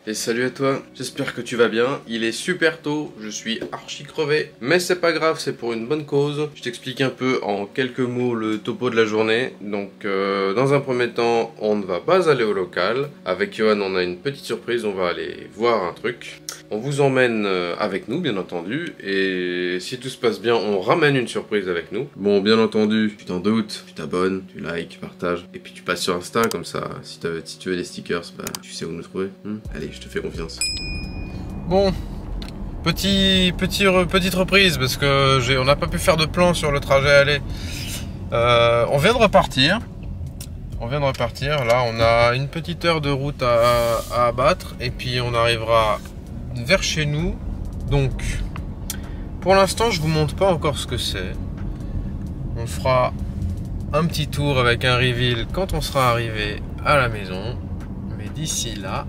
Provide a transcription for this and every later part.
Et salut à toi, j'espère que tu vas bien. Il est super tôt, je suis archi crevé, mais c'est pas grave, c'est pour une bonne cause. Je t'explique un peu en quelques mots le topo de la journée. Donc dans un premier temps, on ne va pas aller au local. Avec Johan, on a une petite surprise, on va aller voir un truc. On vous emmène avec nous, bien entendu, et si tout se passe bien, on ramène une surprise avec nous. Bon, bien entendu, tu t'en doutes, tu t'abonnes, tu likes, tu partages, et puis tu passes sur Insta, comme ça, si tu veux des stickers, bah, tu sais où nous trouver. Allez, je te fais confiance. Bon, petite reprise, parce que on n'a pas pu faire de plan sur le trajet aller. On vient de repartir. Là on a une petite heure de route à abattre, et puis on arrivera vers chez nous. Donc pour l'instant je vous montre pas encore ce que c'est. On fera un petit tour avec un reveal quand on sera arrivé à la maison, mais d'ici là,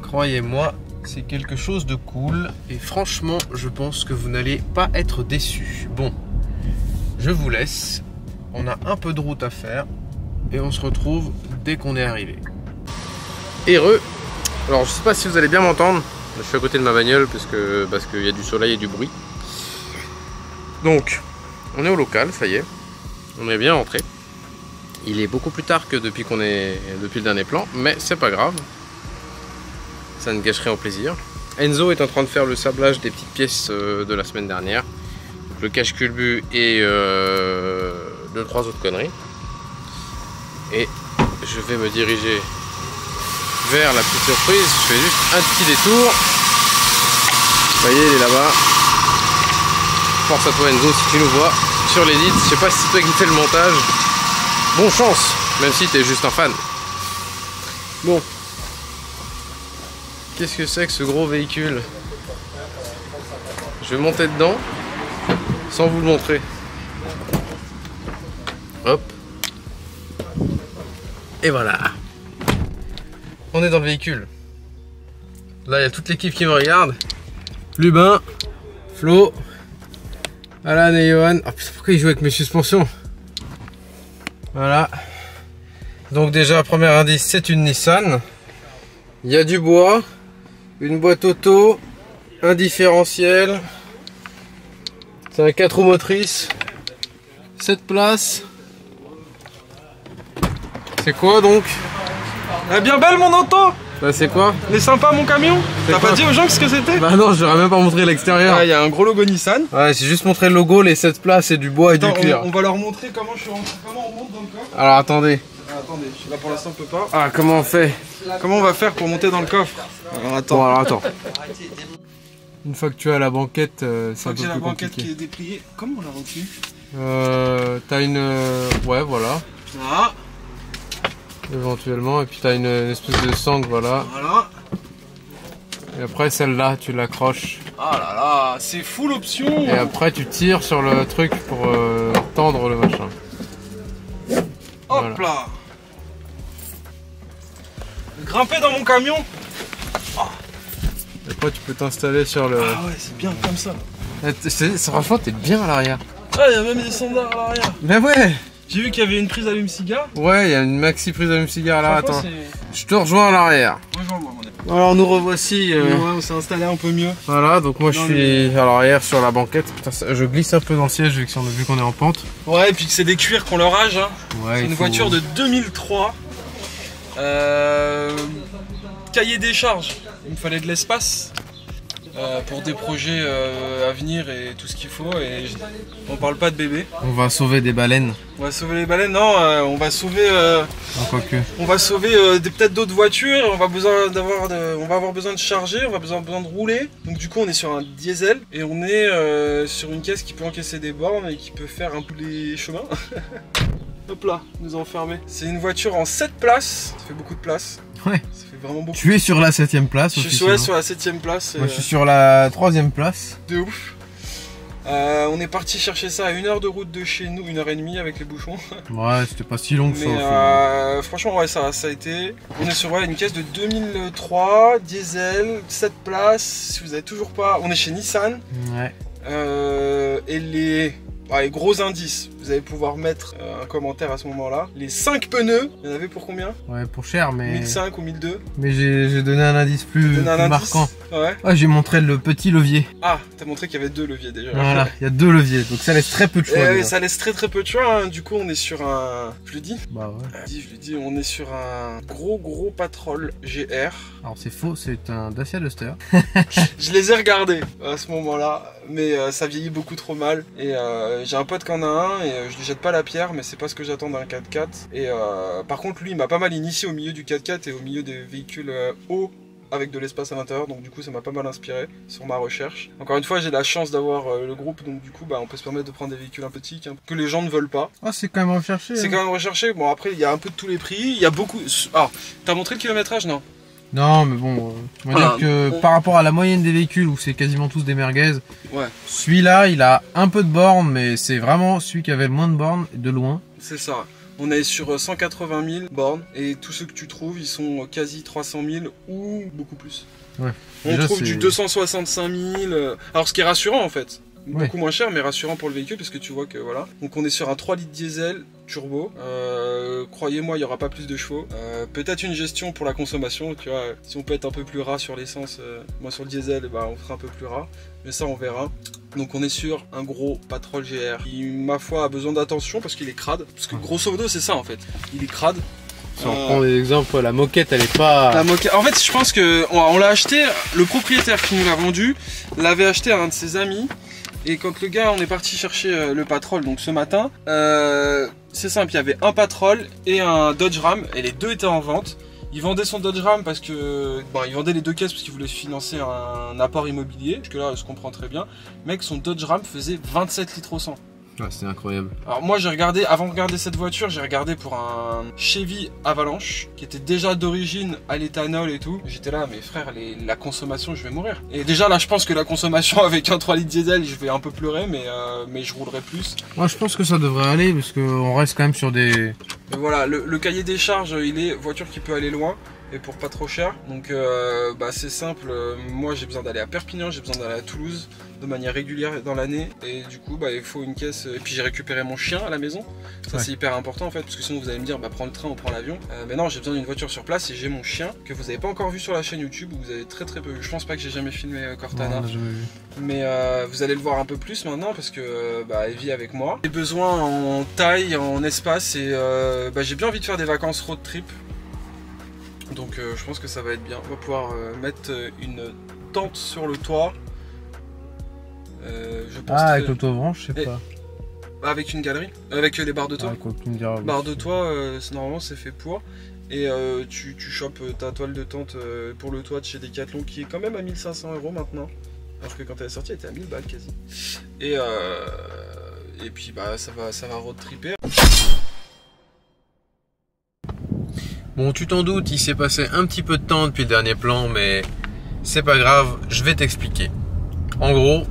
croyez-moi, c'est quelque chose de cool, et franchement je pense que vous n'allez pas être déçus. Bon, je vous laisse, on a un peu de route à faire et on se retrouve dès qu'on est arrivé. Heureux. Alors je sais pas si vous allez bien m'entendre, je suis à côté de ma bagnole parce qu'il y a du soleil et du bruit. Donc on est au local, ça y est, on est bien rentré. Il est beaucoup plus tard que depuis le dernier plan, mais c'est pas grave, ça ne gâche rien au plaisir. Enzo est en train de faire le sablage des petites pièces de la semaine dernière, donc le cache-culbut et 2-3 autres conneries. Et je vais me diriger vers la petite surprise. Je fais juste un petit détour. Ça y est, il est là-bas. Force à toi Enzo si tu nous vois sur l'édit. Je sais pas si c'est toi qui fais le montage. Bonne chance, même si tu es juste un fan. Bon. Qu'est-ce que c'est que ce gros véhicule? Je vais monter dedans sans vous le montrer. Hop. Et voilà. On est dans le véhicule. Là, il y a toute l'équipe qui me regarde. Lubin, Flo, Alan et Johan. Oh putain, pourquoi ils jouent avec mes suspensions? Voilà. Donc déjà, premier indice, c'est une Nissan. Il y a du bois, une boîte auto, un différentiel. C'est un 4 roues motrices. 7 places. C'est quoi donc? Elle est bien belle mon auto. Bah c'est quoi? Elle est sympa mon camion. T'as pas dit aux gens ce que c'était? Bah non, j'aurais même pas montré l'extérieur. Il y a un gros logo Nissan. Ouais, j'ai juste montré le logo, les 7 places et du bois. Attends, et du cuir. On va leur montrer comment je suis rentré, comment on monte dans le coffre. Alors attendez. Attendez, là pour l'instant on peut pas. Ah, comment on fait? Comment on va faire pour monter dans le coffre? Alors attends. Bon, alors attends. Une fois que tu as la banquette, c'est un peu plus compliqué. J'ai la banquette qui est dépliée. Comment on la retient? T'as une... ouais, voilà. Ah. Éventuellement, et puis t'as une espèce de sangle, voilà. Voilà. Et après celle-là, tu l'accroches. Ah là là, c'est full option. Et après tu tires sur le truc pour tendre le machin. Hop voilà. Là. Grimper dans mon camion. Oh. Et après tu peux t'installer sur le... Ah ouais, c'est bien comme ça. Franchement, t'es bien à l'arrière. Ah, il y a même des sondages à l'arrière. Mais ouais. J'ai vu qu'il y avait une prise allume-cigare. Ouais, il y a une maxi prise allume-cigare là, attends. Je te rejoins à l'arrière. Rejoins-moi, mon ami. Alors nous revoici. Ouais, on s'est installé un peu mieux. Voilà, donc moi je suis à l'arrière sur la banquette. Putain, je glisse un peu dans le siège vu qu'on est en pente. Ouais, et puis que c'est des cuirs qu'on leur âge. Hein. Ouais, c'est une voiture de 2003. Cahier des charges. Il me fallait de l'espace. Pour des projets à venir et tout ce qu'il faut, et on parle pas de bébé. On va sauver des baleines. On va sauver les baleines, non, on va sauver on va sauver peut-être d'autres voitures, on va avoir besoin de charger, on va besoin de rouler. Donc du coup on est sur un diesel et on est sur une caisse qui peut encaisser des bornes et qui peut faire un peu les chemins. Hop là, nous enfermer. C'est une voiture en 7 places, ça fait beaucoup de place. Ouais. Ça fait vraiment beaucoup. Tu es sur la 7ème place. Je suis sur la 7ème place. Moi je suis sur la 3ème place. De ouf. On est parti chercher ça à 1 heure de route de chez nous, 1h30 avec les bouchons. Ouais, c'était pas si long que ça. Mais franchement, ouais, ça a été. On est sur une caisse de 2003, diesel, 7 places. Si vous avez toujours pas. On est chez Nissan. Ouais. Et les allez, gros indice, vous allez pouvoir mettre un commentaire à ce moment-là. Les 5 pneus, il y en avait pour combien? Ouais, pour cher, mais... 1005 ou 1002. Mais j'ai donné un indice plus marquant. Ouais. Ouais, j'ai montré le petit levier. Ah, t'as montré qu'il y avait 2 leviers déjà. Voilà, il y a 2 leviers, donc ça laisse très peu de choix. Ça laisse très peu de choix, hein. Du coup on est sur un... Je le dis? Bah ouais. Je le dis, on est sur un gros Patrol GR. Alors c'est faux, c'est un Dacia Duster. Je les ai regardés à ce moment-là, mais ça vieillit beaucoup trop mal. Et j'ai un pote qui en a un, et je lui jette pas la pierre, mais c'est pas ce que j'attends d'un 4x4. Et par contre lui il m'a pas mal initié au milieu du 4x4 et au milieu des véhicules hauts, avec de l'espace à l'intérieur, donc du coup ça m'a pas mal inspiré sur ma recherche. Encore une fois, j'ai la chance d'avoir le groupe, donc du coup bah, on peut se permettre de prendre des véhicules un peu petits, hein, que les gens ne veulent pas. Ah, c'est quand même recherché. C'est quand même recherché. Bon, après il y a un peu de tous les prix, il y a beaucoup... Ah, t'as montré le kilométrage? Non. Non, mais bon, on va dire que par rapport à la moyenne des véhicules où c'est quasiment tous des merguez, ouais. Celui-là il a un peu de bornes, mais c'est vraiment celui qui avait le moins de bornes de loin. C'est ça. On est sur 180 000 bornes et tous ceux que tu trouves, ils sont quasi 300 000 ou beaucoup plus. Ouais. On déjà, trouve du 265 000. Alors ce qui est rassurant en fait. Beaucoup moins cher mais rassurant pour le véhicule parce que tu vois que voilà. Donc on est sur un 3 litres diesel turbo. Croyez-moi, il n'y aura pas plus de chevaux. Peut-être une gestion pour la consommation, tu vois. Si on peut être un peu plus ras sur l'essence, moi sur le diesel, bah, on fera un peu plus ras. Mais ça on verra. Donc on est sur un gros Patrol GR qui, ma foi, a besoin d'attention parce qu'il est crade. Parce que grosso modo c'est ça en fait. Il est crade. Si on prend des exemples, la moquette elle est pas... La moquette... En fait je pense que on l'a acheté, le propriétaire qui nous l'a vendu l'avait acheté à un de ses amis. Et quand le gars, on est parti chercher le Patrol, donc ce matin, c'est simple, il y avait un Patrol et un Dodge Ram, et les deux étaient en vente. Il vendait son Dodge Ram parce que... Bon, il vendait les 2 caisses parce qu'il voulait financer un apport immobilier, jusque là, je comprends très bien. Mec, son Dodge Ram faisait 27 litres au 100. Ouais, c'était incroyable. Alors moi j'ai regardé, avant de regarder cette voiture, j'ai regardé pour un Chevy Avalanche qui était déjà d'origine à l'éthanol et tout. J'étais là, mais frère, la consommation, je vais mourir. Et déjà là je pense que la consommation avec un 3 litres diesel, je vais un peu pleurer, mais je roulerai plus. Moi je pense que ça devrait aller parce qu'on reste quand même sur des... Mais voilà, le cahier des charges, il est voiture qui peut aller loin. Et pour pas trop cher, donc bah, c'est simple, moi j'ai besoin d'aller à Perpignan, j'ai besoin d'aller à Toulouse de manière régulière dans l'année, et du coup bah, il faut une caisse, et puis j'ai récupéré mon chien à la maison, ça c'est hyper important en fait, parce que sinon vous allez me dire bah prends le train ou prends l'avion, mais non j'ai besoin d'une voiture sur place, et j'ai mon chien que vous n'avez pas encore vu sur la chaîne YouTube, où vous avez très peu vu, je pense pas que j'ai jamais filmé Cortana, non, mais vous allez le voir un peu plus maintenant, parce que bah, elle vit avec moi. J'ai besoin en taille, en espace, et bah, j'ai bien envie de faire des vacances road trip. Donc je pense que ça va être bien. On va pouvoir mettre une tente sur le toit. Je pense avec l'auto-branche, je sais pas. Avec une galerie, avec les barres de toit. Barres de toit, normalement c'est fait pour. Et tu chopes ta toile de tente pour le toit de chez Decathlon qui est quand même à 1500 € maintenant. Alors que quand elle est sortie elle était à 1000 balles quasi. Et puis bah ça va road tripper. Bon, tu t'en doutes, il s'est passé un petit peu de temps depuis le dernier plan, mais c'est pas grave, je vais t'expliquer. En gros,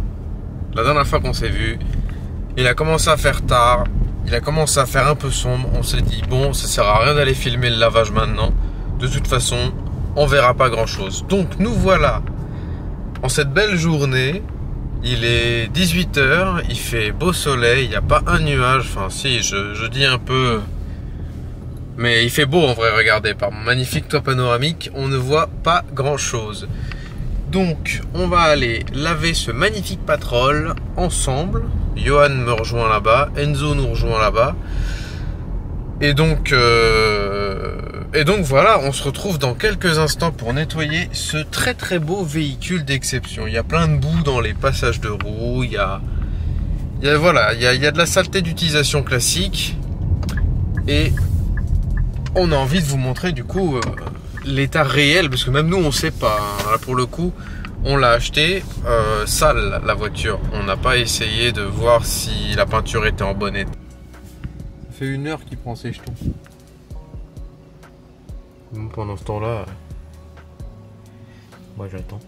la dernière fois qu'on s'est vu, il a commencé à faire tard, il a commencé à faire un peu sombre, on s'est dit bon, ça sert à rien d'aller filmer le lavage maintenant, de toute façon, on verra pas grand chose. Donc nous voilà, en cette belle journée, il est 18 h, il fait beau soleil, il n'y a pas un nuage, enfin si, je dis un peu... Mais il fait beau en vrai, regardez, par mon magnifique toit panoramique, on ne voit pas grand chose. Donc, on va aller laver ce magnifique Patrol ensemble. Johan me rejoint là-bas, Enzo nous rejoint là-bas. Et donc voilà, on se retrouve dans quelques instants pour nettoyer ce très beau véhicule d'exception. Il y a plein de boue dans les passages de roues, il y a de la saleté d'utilisation classique. Et... on a envie de vous montrer du coup l'état réel, parce que même nous on sait pas, hein. Là, pour le coup on l'a acheté sale la voiture, on n'a pas essayé de voir si la peinture était en bon état. Ça fait 1 heure qu'il prend ses jetons. Pendant ce temps là, moi j'attends.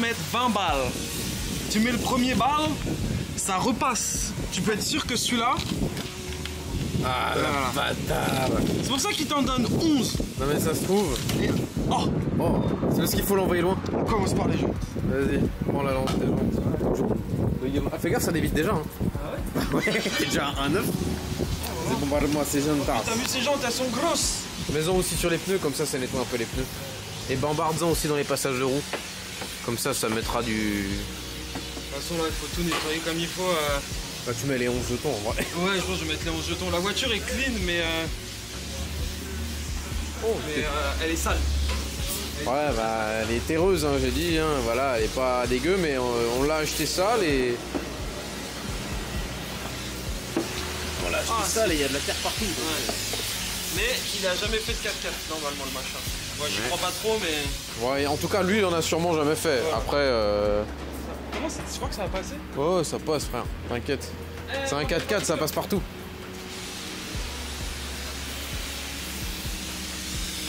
Mettre 20 balles, tu mets le premier balle, ça repasse. Tu peux être sûr que celui-là... Ah la bâtard. C'est pour ça qu'il t'en donne 11. Non mais ça se trouve. Oh, Oh, c'est parce qu'il faut l'envoyer loin. on commence par les gens. Vas-y, prends la lance des gens. Ah, fais gaffe, ça débite déjà. Hein. Ah ouais? Ouais, déjà un 9. C'est bombardement ces jeunes tard. T'as vu ces jantes, elles sont grosses. Mets-en aussi sur les pneus, comme ça nettoie un peu les pneus. Et bombarde-en aussi dans les passages de roue. Comme ça mettra du... De toute façon là, il faut tout nettoyer comme il faut. Bah, tu mets les 11 jetons en vrai. Ouais, je pense que je vais mettre les 11 jetons. La voiture est clean, mais elle est sale. Ouais, bah elle est terreuse, hein, j'ai dit. Hein. Voilà, elle est pas dégueu, mais on l'a acheté sale et... On l'a acheté sale et il y a de la terre partout. Ouais. Mais il a jamais fait de 4x4 normalement le machin. Ouais, j'y crois pas trop, mais... Ouais, en tout cas, lui, il en a sûrement jamais fait. Ouais. Après... Comment ça, tu crois que ça va passer? Ouais, ça passe, frère. T'inquiète. C'est un 4x4, ça passe partout.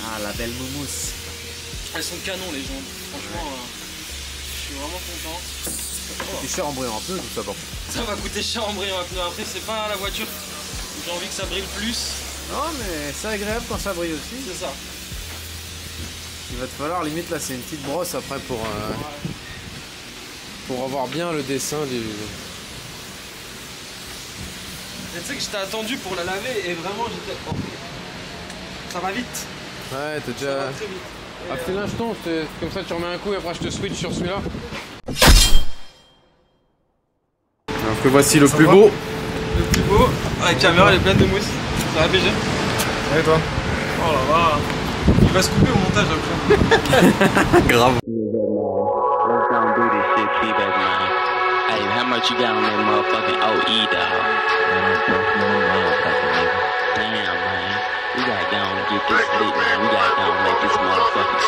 Ah, la belle moumousse. Elles sont canons, les gens. Franchement, je suis vraiment content. Oh. C'est cher en brillant un peu, tout ça, par contre. Ça va coûter cher en brillant un pneu. Après, c'est pas la voiture. J'ai envie que ça brille plus. Non, mais c'est agréable quand ça brille aussi. C'est ça. Il va te falloir, limite, là, c'est une petite brosse après pour avoir bien le dessin du... Et tu sais que j'étais attendu pour la laver et vraiment j'étais... Oh. Ça va vite. Ouais, t'es déjà... Ça va très vite. Après l'instant, comme ça tu remets un coup et après je te switch sur celui-là. Alors que voici le plus beau. Le plus beau. Ah, la caméra elle est pleine de mousse. Ça va BG? Et toi? Oh là là. Il va se couper au montage après. Grave. Hey, how much you got on that motherfucking OE, dog? Damn, man. We gotta go and get this lit, man. We gotta go and make this motherfucking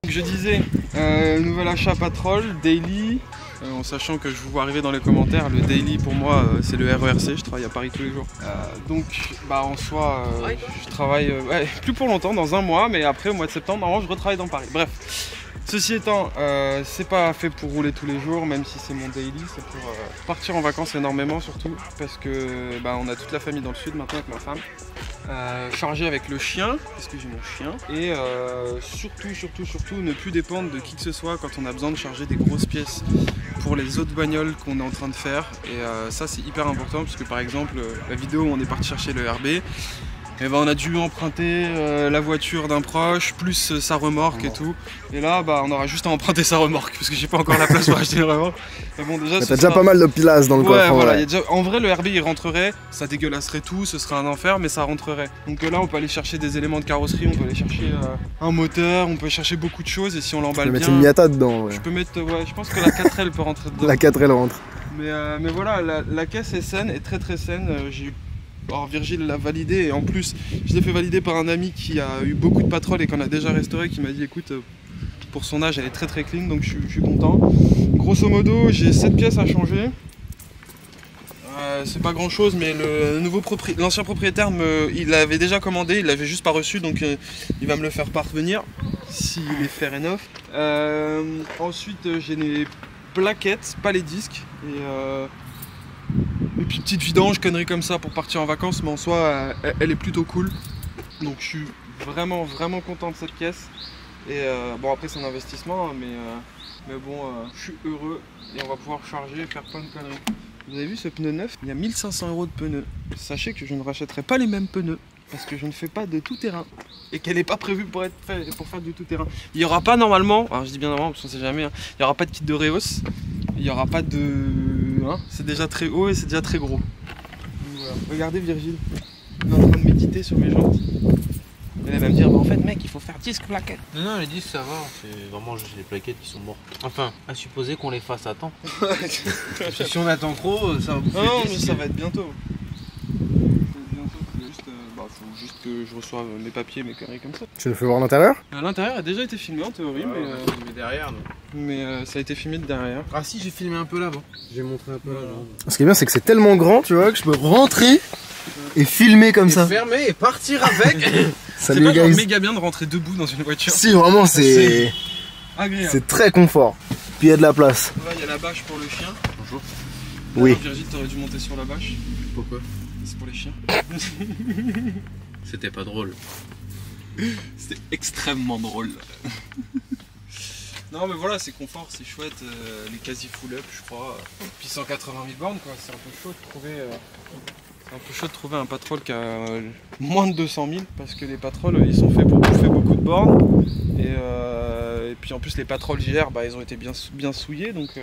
Je disais, nouvel achat Patrol, daily, en sachant que je vous vois arriver dans les commentaires, le daily pour moi c'est le RERC, je travaille à Paris tous les jours. Donc bah en soi, je travaille plus pour longtemps, dans un mois, mais après au mois de septembre, normalement je retravaille dans Paris. Bref, ceci étant, c'est pas fait pour rouler tous les jours, même si c'est mon daily, c'est pour partir en vacances énormément surtout, parce que bah, on a toute la famille dans le sud maintenant avec ma femme. Chargé avec le chien, parce que j'ai mon chien, et surtout ne plus dépendre de qui que ce soit quand on a besoin de charger des grosses pièces pour les autres bagnoles qu'on est en train de faire. Et ça c'est hyper important parce que par exemple la vidéo où on est parti chercher le RB, et ben on a dû emprunter la voiture d'un proche plus sa remorque et tout, et là bah on aura juste à emprunter sa remorque parce que j'ai pas encore la place pour acheter une remorque. Mais bon, déjà t'as déjà pas mal de pilasses dans le coffre. Voilà, ouais. y a déjà... En vrai le RB il rentrerait, ça dégueulasserait tout, ce serait un enfer, mais ça rentrerait. Donc là on peut aller chercher des éléments de carrosserie, on peut aller chercher un moteur, on peut chercher beaucoup de choses, et si on l'emballe bien... Tu peux mettre une Miata dedans, ouais. Je peux mettre, ouais, je pense que la 4L peut rentrer dedans. La 4L rentre. Mais voilà, la caisse est saine, est très saine. J'ai eu... Alors Virgile l'a validé, et en plus je l'ai fait valider par un ami qui a eu beaucoup de Patrol et qu'on a déjà restauré, qui m'a dit écoute, pour son âge elle est très clean, donc je suis content. Grosso modo j'ai 7 pièces à changer. C'est pas grand chose, mais l'ancien propriétaire il l'avait déjà commandé, il l'avait juste pas reçu, donc il va me le faire parvenir. s'il est fair enough. Ensuite j'ai les plaquettes, pas les disques. Et puis petite vidange, conneries comme ça pour partir en vacances, mais en soi elle est plutôt cool. Donc je suis vraiment content de cette caisse. Et bon après c'est un investissement, hein, mais bon je suis heureux et on va pouvoir charger et faire plein de conneries. Vous avez vu ce pneu neuf? Il y a 1500 € de pneus. Sachez que je ne rachèterai pas les mêmes pneus parce que je ne fais pas de tout terrain et qu'elle n'est pas prévue pour faire du tout terrain. Il n'y aura pas normalement, alors je dis bien normalement parce qu'on sait jamais, hein, il n'y aura pas de kit de Reos, il n'y aura pas de... Hein, c'est déjà très haut et c'est déjà très gros. Voilà. Regardez Virgile, il est en train de méditer sur mes jantes. Et elle va me dire, bah en fait mec il faut faire 10 plaquettes. Non, les 10 ça va, c'est vraiment juste les plaquettes qui sont mortes. Enfin, à supposer qu'on les fasse à temps. Parce que si on attend trop, ça va bouffer. Non, mais ça va être bientôt. Faut juste que je reçoive mes papiers, mes conneries comme ça. Tu le fais voir l'intérieur? L'intérieur a déjà été filmé en théorie, mais derrière, non. Mais ça a été filmé de derrière. Ah si, j'ai filmé un peu l'avant. J'ai montré un peu l'avant. Ce qui est bien, c'est que c'est tellement grand, tu vois, que je peux rentrer et filmer comme ça. Fermer et partir avec. Salut c'est pas genre guys. méga bien de rentrer debout dans une voiture. Si, vraiment, c'est agréable. c'est très confort. Puis il y a de la place. Là, il y a la bâche pour le chien. Bonjour. Oui. Alors, Virgile, t'aurais dû monter sur la bâche. Pourquoi? C'est pour les chiens. C'était pas drôle. C'était extrêmement drôle. Non mais voilà, c'est confort, c'est chouette, les quasi full up je crois. Puis 180 000 bornes quoi, c'est un peu chaud de trouver un patrol qui a moins de 200 000 parce que les patrols ils sont faits pour bouffer beaucoup de bornes et puis en plus les patrols JR bah, ils ont été bien souillés donc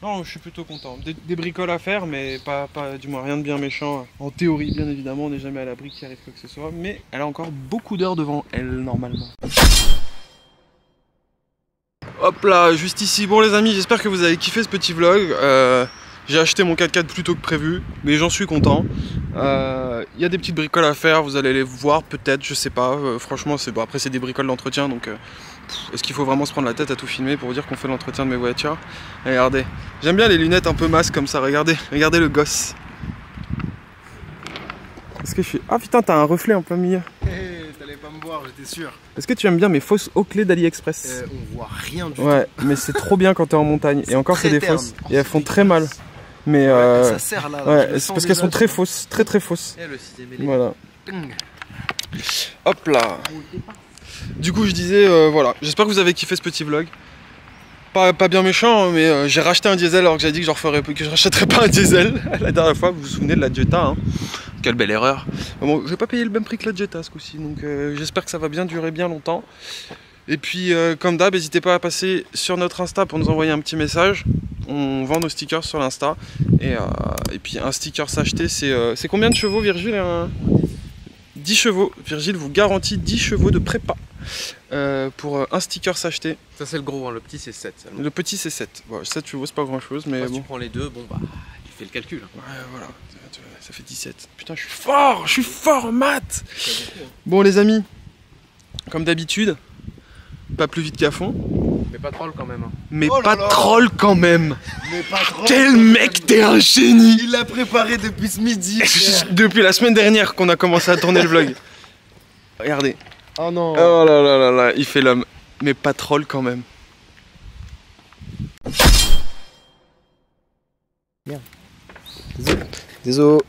non je suis plutôt content. Des bricoles à faire mais pas du moins rien de bien méchant. En théorie bien évidemment on n'est jamais à l'abri qu'il arrive quoi que ce soit mais elle a encore beaucoup d'heures devant elle normalement. Hop là, juste ici. Bon les amis, j'espère que vous avez kiffé ce petit vlog. J'ai acheté mon 4x4 plus tôt que prévu, mais j'en suis content. Il y a des petites bricoles à faire, vous allez les voir peut-être, je sais pas. Franchement, bon, après c'est des bricoles d'entretien, donc est-ce qu'il faut vraiment se prendre la tête à tout filmer pour dire qu'on fait l'entretien de mes voitures? Regardez, j'aime bien les lunettes un peu masques comme ça, regardez le gosse. Est-ce que je suis... Ah putain, t'as un reflet en plein milieu. T'allais pas me voir, j'étais sûr. Est-ce que tu aimes bien mes fausses hauts-clés d'AliExpress? On voit rien du tout. Ouais, mais c'est trop bien quand t'es en montagne. Et encore, c'est des fausses. Et elles font très mal. Mais ça sert là. ouais, c'est parce qu'elles sont très fausses, très fausses. Voilà. Hop là. Du coup, je disais, voilà. J'espère que vous avez kiffé ce petit vlog. Pas bien méchant, mais j'ai racheté un diesel alors que j'ai dit que je rachèterais pas un diesel la dernière fois. Vous vous souvenez de la Jetta, hein? Quelle belle erreur. Bon, je vais pas payer le même prix que la Jetta ce coup-ci, donc j'espère que ça va bien durer bien longtemps. Et puis, comme d'hab, n'hésitez pas à passer sur notre Insta pour nous envoyer un petit message. On vend nos stickers sur l'Insta. Et puis, un sticker s'acheter, c'est combien de chevaux, Virgile? 10 chevaux. Virgile vous garantit 10 chevaux de prépa pour un sticker s'acheter. Ça c'est le gros, hein. Le petit c'est 7 seulement. Le petit c'est 7. Bon, 7 chevaux, c'est pas grand chose, mais Si bon. tu prends les deux, bon bah, tu fais le calcul. Ouais, voilà. Ça fait 17. Putain, je suis fort en maths. Bon, les amis, comme d'habitude, pas plus vite qu'à fond. Mais pas troll quand même. Hein. Mais pas troll quand même. Mais pas trop. Quel mec, t'es un génie. Il l'a préparé depuis ce midi. Depuis la semaine dernière qu'on a commencé à tourner le vlog. Regardez. Oh non. Oh là là là là, il fait l'homme. Mais pas troll quand même. Désolé.